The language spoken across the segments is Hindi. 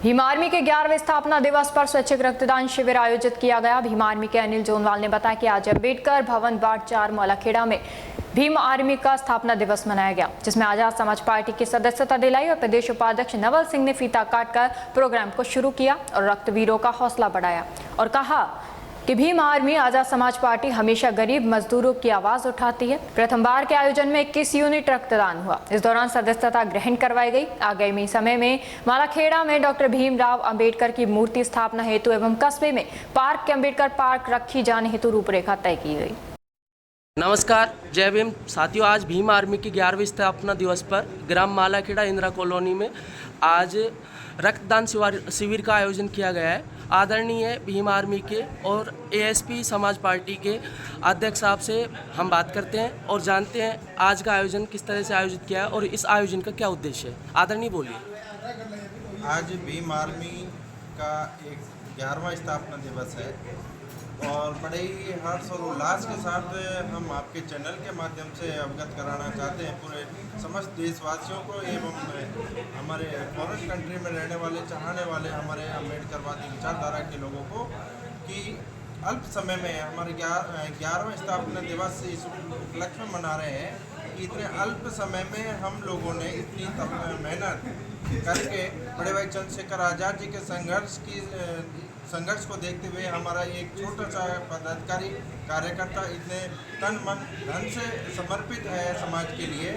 भीम आर्मी के 11वें स्थापना दिवस पर स्वैच्छिक रक्तदान शिविर आयोजित किया गया। भीम आर्मी के अनिल जोनवाल ने बताया कि आज अम्बेडकर भवन वार्ड 4 मौलाखेड़ा में भीम आर्मी का स्थापना दिवस मनाया गया, जिसमें आजाद समाज पार्टी की सदस्यता दिलाई और प्रदेश उपाध्यक्ष नवल सिंह ने फीता काटकर प्रोग्राम को शुरू किया और रक्तवीरों का हौसला बढ़ाया और कहा कि भीम आर्मी आजाद समाज पार्टी हमेशा गरीब मजदूरों की आवाज उठाती है। प्रथम बार के आयोजन में 21 यूनिट रक्तदान हुआ। इस दौरान सदस्यता ग्रहण करवाई गई। आगामी समय में मालाखेड़ा में डॉक्टर भीमराव अंबेडकर की मूर्ति स्थापना हेतु एवं कस्बे में पार्क के अंबेडकर पार्क रखी जाने हेतु रूपरेखा तय की गई। नमस्कार, जय भीम साथियों। आज भीम आर्मी की 11वीं स्थापना दिवस पर ग्राम मालाखेड़ा इंदिरा कॉलोनी में आज रक्तदान शिविर का आयोजन किया गया है। आदरणीय भीम आर्मी के और एएसपी समाज पार्टी के अध्यक्ष साहब से हम बात करते हैं और जानते हैं आज का आयोजन किस तरह से आयोजित किया है और इस आयोजन का क्या उद्देश्य है। आदरणीय बोलिए। आज भीम आर्मी का एक 11वां स्थापना दिवस है और बड़े ही हर्ष और उल्लास के साथ हम आपके चैनल के माध्यम से अवगत कराना चाहते हैं पूरे समस्त देशवासियों को एवं हमारे फॉरेन कंट्री में रहने वाले चाहने वाले हमारे अम्बेडकरवादी विचारधारा के लोगों को कि अल्प समय में हमारे 11वां स्थापना दिवस इस उपलक्ष्य में मना रहे हैं कि इतने अल्प समय में हम लोगों ने इतनी मेहनत करके बड़े भाई चंद्रशेखर आज़ाद जी के संघर्ष को देखते हुए हमारा एक छोटा सा पदाधिकारी कार्यकर्ता इतने तन मन धन से समर्पित है समाज के लिए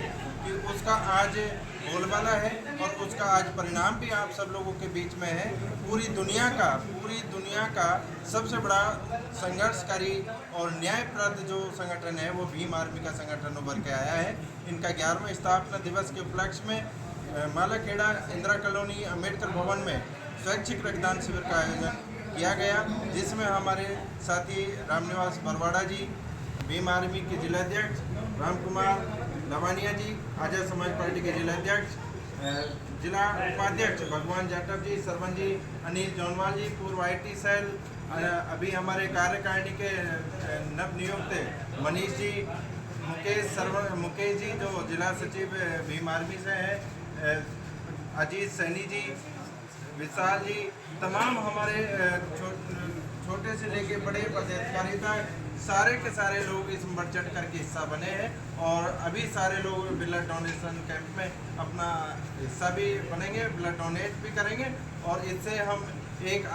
कि उसका आज बोलबाला है और उसका आज परिणाम भी आप सब लोगों के बीच में है। पूरी दुनिया का सबसे बड़ा संघर्षकारी और न्यायप्रद जो संगठन है वो भीम आर्मी का संगठन उभर के आया है। इनका 11वां स्थापना दिवस के उपलक्ष्य में मालाखेड़ा इंदिरा कॉलोनी अम्बेडकर भवन में स्वैच्छिक रक्तदान शिविर का आयोजन किया गया, जिसमें हमारे साथी रामनिवास बरवाड़ा जी, भीम आर्मी के जिलाध्यक्ष राम कुमार लवानिया जी, आजाद समाज पार्टी के जिलाध्यक्ष जिला उपाध्यक्ष भगवान जाटव जी, सरपंच जी अनिल जोनवाल जी, पूर्व IT सेल, अभी हमारे कार्यकारिणी के नवनियुक्त मनीष जी, मुकेश जी जो जिला सचिव भीम आर्मी से हैं, अजीत सैनी जी, विशाल जी, तमाम हमारे छोटे से लेके बड़े पदाधिकारी तक सारे के सारे लोग इस बढ़ चढ़ करके हिस्सा बने हैं और अभी सारे लोग ब्लड डोनेशन कैंप में अपना हिस्सा भी बनेंगे, ब्लड डोनेट भी करेंगे और इससे हम एक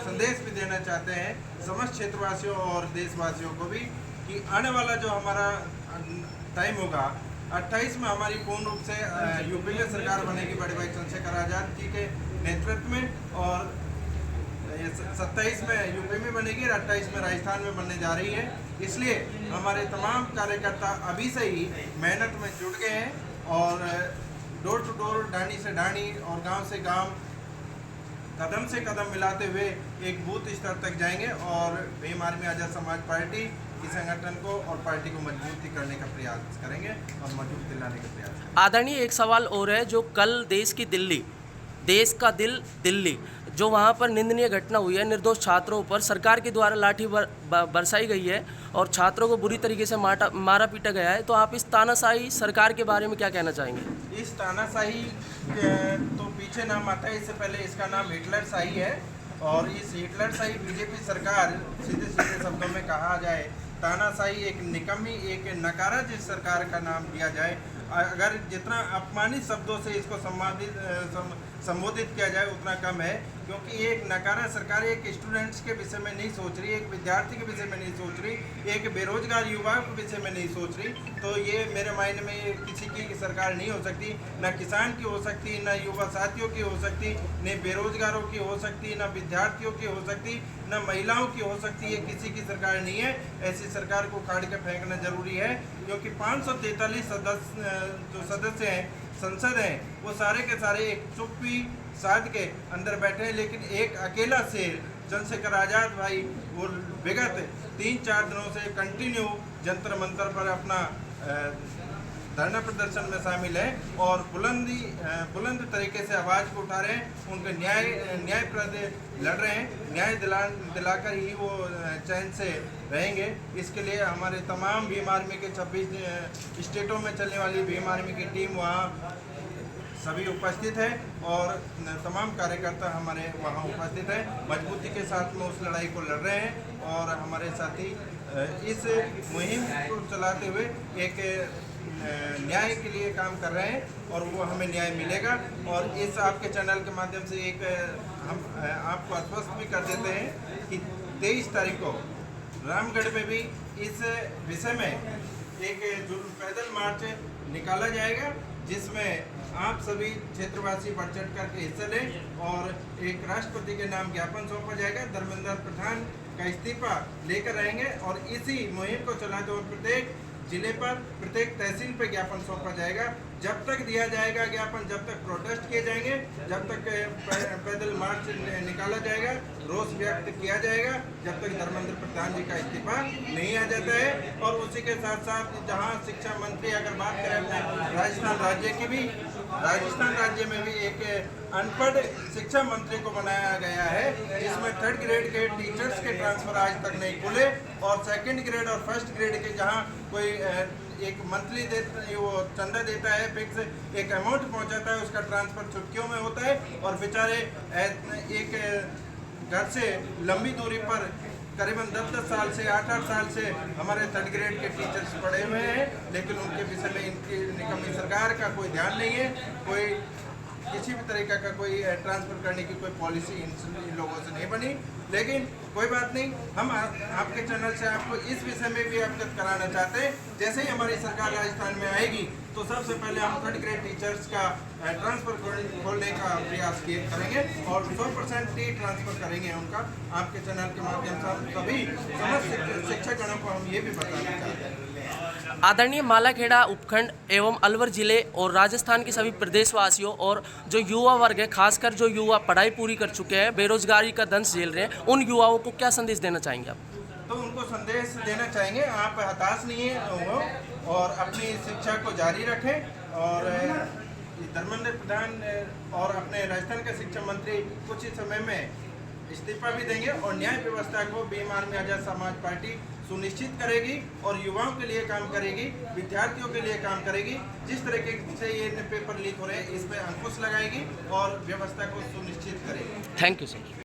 संदेश भी देना चाहते हैं समस्त क्षेत्रवासियों और देशवासियों को भी कि आने वाला जो हमारा टाइम होगा 28 में हमारी पूर्ण रूप से यूपी में सरकार बनेगी बड़े भाई चंद्रशेखर आज़ाद जी के नेतृत्व में और 27 में यूपी में बनेगी और 28 में राजस्थान में बनने जा रही है। इसलिए हमारे तमाम कार्यकर्ता अभी से ही मेहनत में जुट गए हैं और डोर टू डोर, डाणी से डाणी और गांव से गांव कदम से कदम मिलाते हुए एक बूथ स्तर तक जाएंगे और भीम आर्मी आजाद समाज पार्टी इस संगठन को और पार्टी को मजबूती करने का प्रयास करेंगे और मजबूत दिलाने का प्रयास। आदरणीय, एक सवाल और है। जो कल देश का दिल दिल्ली, जो वहाँ पर निंदनीय घटना हुई है, निर्दोष छात्रों पर सरकार के द्वारा लाठी बरसाई गई है और छात्रों को बुरी तरीके से मारा पीटा गया है, तो आप इस तानाशाही सरकार के बारे में क्या कहना चाहेंगे? इस तानाशाही तो पीछे नाम आता है, इससे पहले इसका नाम हिटलर शाही है और इस हिटलर शाही बीजेपी सरकार सीधे शब्दों में कहा जाए तानाशाही एक निकम्मी, एक नकारा जिस सरकार का नाम दिया जाए, अगर जितना अपमानित शब्दों से इसको संबोधित किया जाए उतना कम है, क्योंकि एक नकारा सरकार एक स्टूडेंट्स के विषय में नहीं सोच रही, एक विद्यार्थी के विषय में नहीं सोच रही, एक बेरोजगार युवा के विषय में नहीं सोच रही। तो ये मेरे मायने में ये किसी की सरकार नहीं हो सकती, न किसान की हो सकती, न युवा साथियों की हो सकती, न बेरोजगारों की हो सकती, न विद्यार्थियों की हो सकती, न महिलाओं की हो सकती। ये किसी की सरकार नहीं है। ऐसी सरकार को उखाड़ के फेंकना जरूरी है, क्योंकि 543 जो सदस्य हैं संसद हैं वो सारे के सारे एक चुप्पी साध के अंदर बैठे हैं, लेकिन एक अकेला शेर चंद्रशेखर आज़ाद भाई वो विगत 3-4 दिनों से कंटिन्यू जंतर मंतर पर अपना धरना प्रदर्शन में शामिल है और बुलंद तरीके से आवाज़ को उठा रहे हैं, उनके न्यायप्रद लड़ रहे हैं, न्याय दिलाकर ही वो चैन से रहेंगे। इसके लिए हमारे तमाम भीम आर्मी के 26 स्टेटों में चलने वाली भीम आर्मी की टीम वहाँ सभी उपस्थित है और तमाम कार्यकर्ता हमारे वहाँ उपस्थित है, मजबूती के साथ में उस लड़ाई को लड़ रहे हैं और हमारे साथी इस मुहिम को चलाते हुए एक न्याय के लिए काम कर रहे हैं और वो हमें न्याय मिलेगा। और इस आपके चैनल के माध्यम से एक हम आपको आश्वस्त भी कर देते हैं कि 23 तारीख को रामगढ़ में भी इस विषय में एक पैदल मार्च निकाला जाएगा, जिसमें आप सभी क्षेत्रवासी बढ़ चढ़ करके हिस्सा लें और एक राष्ट्रपति के नाम ज्ञापन सौंपा जाएगा। धर्मेंद्र प्रधान का इस्तीफा लेकर रहेंगे और इसी मुहिम को चलाते हुए प्रत्येक जिले पर, प्रत्येक तहसील पर ज्ञापन सौंपा जाएगा। जब तक दिया जाएगा ज्ञापन, जब तक प्रोटेस्ट किए जाएंगे, जब तक पैदल मार्च निकाला जाएगा, रोष व्यक्त किया जाएगा, जब तक धर्मेंद्र प्रधान जी का इस्तीफा नहीं आ जाता है। और उसी के साथ साथ जहां शिक्षा मंत्री, अगर बात करें अपने राजस्थान राज्य की भी, राजस्थान राज्य में भी एक अनपढ़ शिक्षा मंत्री को बनाया गया है, जिसमें 3rd ग्रेड के टीचर्स के ट्रांसफर आज तक नहीं खुले और 2nd ग्रेड और 1st ग्रेड के जहां कोई एक मंथली वो चंदा देता है, फिक्स एक अमाउंट पहुंचाता है, उसका ट्रांसफर चुटकियों में होता है और बेचारे एक घर से लंबी दूरी पर करीबन 10-10 साल से 8-8 साल से हमारे 3rd ग्रेड के टीचर्स पढ़े हुए हैं, लेकिन उनके विषय में इनकी निकम्मी सरकार का कोई ध्यान नहीं है। कोई किसी भी तरीके का कोई ट्रांसफ़र करने की कोई पॉलिसी इन लोगों से नहीं बनी। लेकिन कोई बात नहीं, हम आपके चैनल से आपको इस विषय में भी अवगत कराना चाहते हैं। जैसे ही हमारी सरकार राजस्थान में आएगी तो सबसे पहले हम 3rd ग्रेड टीचर्स का ट्रांसफ़र खोलने का प्रयास करेंगे और 100% ट्रांसफ़र करेंगे उनका। आपके चैनल के माध्यम से हम सभी समस्त शिक्षकगणों को हम ये भी बताना चाहते हैं। आदरणीय मालाखेड़ा उपखंड एवं अलवर जिले और राजस्थान के सभी प्रदेशवासियों और जो युवा वर्ग है, खासकर जो युवा पढ़ाई पूरी कर चुके हैं, बेरोजगारी का दंश झेल रहे हैं, उन युवाओं को क्या संदेश देना चाहेंगे आप? तो उनको संदेश देना चाहेंगे, आप हताश नहीं हो और अपनी शिक्षा को जारी रखें। और धर्मेंद्र प्रधान और अपने राजस्थान के शिक्षा मंत्री कुछ ही समय में इस्तीफा भी देंगे और न्याय व्यवस्था को भीम आर्मी आजाद समाज पार्टी सुनिश्चित करेगी और युवाओं के लिए काम करेगी, विद्यार्थियों के लिए काम करेगी। जिस तरीके से ये पेपर लीक हो रहे हैं, इस पर अंकुश लगाएगी और व्यवस्था को सुनिश्चित करेगी। Thank you sir.